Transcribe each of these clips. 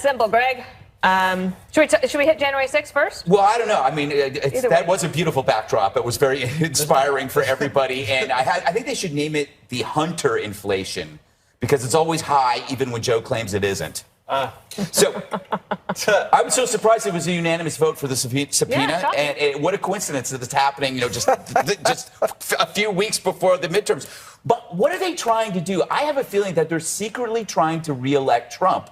that simple, Greg. Should we hit January 6th first? Well, I don't know. I mean, that was a beautiful backdrop. It was very inspiring for everybody. And I think they should name it the Hunter inflation because it's always high even when Joe claims it isn't. So I was so surprised it was a unanimous vote for the subpoena. Yeah, and what a coincidence that it's happening, just a few weeks before the midterms. But what are they trying to do? I have a feeling that they're secretly trying to reelect Trump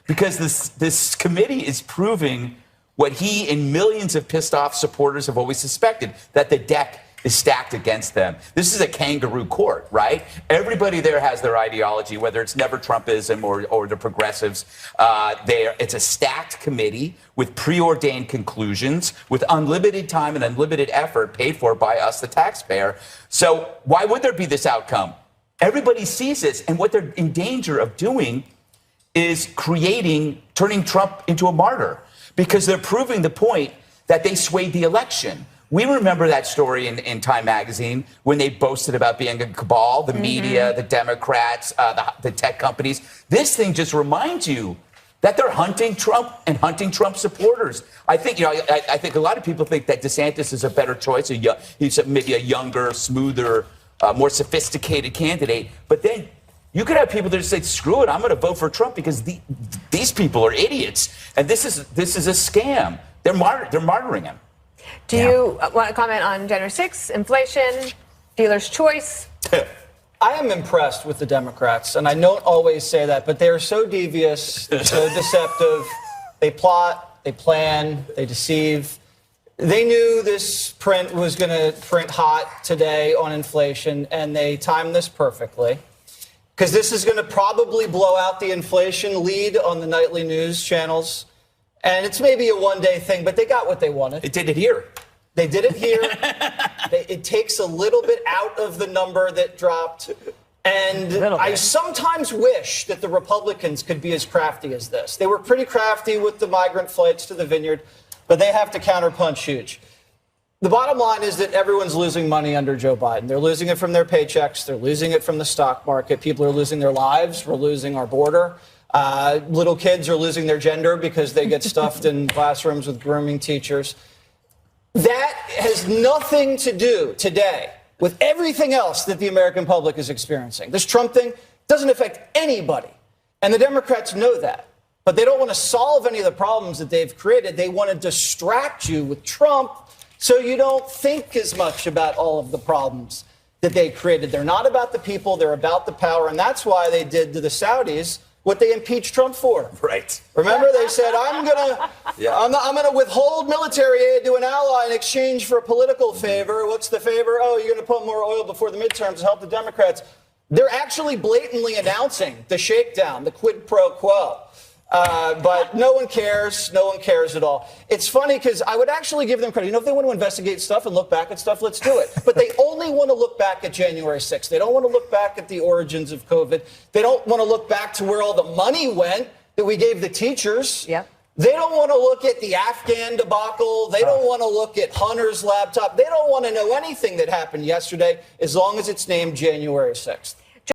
because this committee is proving what he and millions of pissed off supporters have always suspected, that the deck is stacked against them. This is a kangaroo court, right? Everybody there has their ideology, whether it's never Trumpism or the progressives. It's a stacked committee with preordained conclusions, with unlimited time and unlimited effort paid for by us, the taxpayer. So why would there be this outcome? Everybody sees this, and what they're in danger of doing is turning Trump into a martyr, because they're proving the point that they swayed the election. We remember that story in Time magazine when they boasted about being a cabal, the media, the Democrats, the tech companies. This thing just reminds you that they're hunting Trump and hunting Trump supporters. I think, I think a lot of people think that DeSantis is a better choice. He's maybe a younger, smoother, more sophisticated candidate. But then you could have people that just say, screw it, I'm going to vote for Trump because these people are idiots. And this is a scam. They're martyring him. Do you want to comment on January 6th, inflation, dealer's choice? I am impressed with the Democrats, and I don't always say that, but they are so devious, they're so deceptive. They plot, they plan, they deceive. They knew this print was going to print hot today on inflation, and they timed this perfectly. Because this is going to probably blow out the inflation lead on the nightly news channels. And it's maybe a one-day thing, but they got what they wanted. It did it here. They did it here. It takes a little bit out of the number that dropped. And I sometimes wish that the Republicans could be as crafty as this. They were pretty crafty with the migrant flights to the vineyard, but they have to counterpunch huge. The bottom line is that everyone's losing money under Joe Biden. They're losing it from their paychecks. They're losing it from the stock market. People are losing their lives. We're losing our border. Little kids are losing their gender because they get stuffed in classrooms with grooming teachers. That has nothing to do today with everything else that the American public is experiencing. This Trump thing doesn't affect anybody. And the Democrats know that. But they don't want to solve any of the problems that they've created. They want to distract you with Trump so you don't think as much about all of the problems that they created. They're not about the people. They're about the power. And that's why they did to the Saudis what they impeached Trump for. Right. Remember, they said, I'm gonna withhold military aid to an ally in exchange for a political favor. What's the favor? Oh, you're gonna put more oil before the midterms to help the Democrats. They're actually blatantly announcing the shakedown, the quid pro quo. But no one cares. No one cares at all. It's funny because I would actually give them credit. If they want to investigate stuff and look back at stuff, let's do it. But they only want to look back at January 6th. They don't want to look back at the origins of COVID. They don't want to look back to where all the money went that we gave the teachers. Yep. They don't want to look at the Afghan debacle. They don't want to look at Hunter's laptop. They don't want to know anything that happened yesterday as long as it's named January 6th.